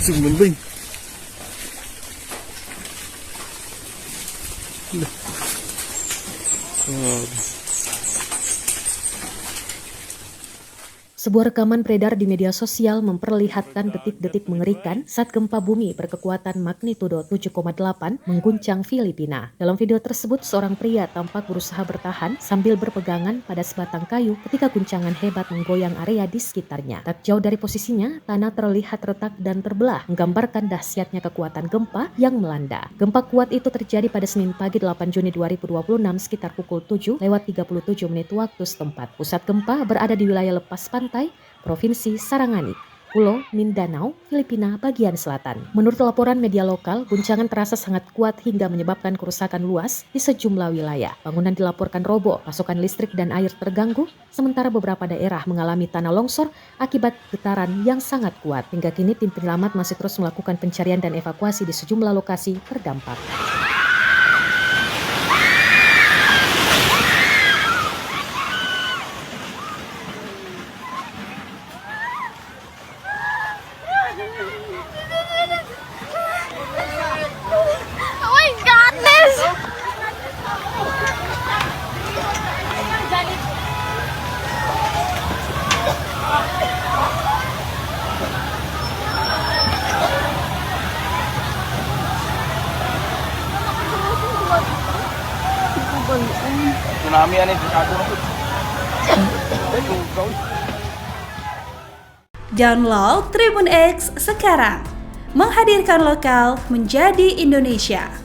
Sebenarnya. Sebuah rekaman beredar di media sosial memperlihatkan detik-detik mengerikan saat gempa bumi berkekuatan magnitudo 7,8 mengguncang Filipina. Dalam video tersebut, seorang pria tampak berusaha bertahan sambil berpegangan pada sebatang kayu ketika guncangan hebat menggoyang area di sekitarnya. Tak jauh dari posisinya, tanah terlihat retak dan terbelah, menggambarkan dahsyatnya kekuatan gempa yang melanda. Gempa kuat itu terjadi pada Senin pagi 8 Juni 2026 sekitar pukul 7:37 waktu setempat. Pusat gempa berada di wilayah lepas pantai Provinsi Sarangani, Pulau Mindanao, Filipina bagian selatan. Menurut laporan media lokal, guncangan terasa sangat kuat hingga menyebabkan kerusakan luas di sejumlah wilayah. Bangunan dilaporkan roboh, pasokan listrik dan air terganggu, sementara beberapa daerah mengalami tanah longsor akibat getaran yang sangat kuat. Hingga kini tim penyelamat masih terus melakukan pencarian dan evakuasi di sejumlah lokasi terdampak. Oh my goodness! Tsunami ini di satu. Download Tribun X sekarang, menghadirkan lokal menjadi Indonesia.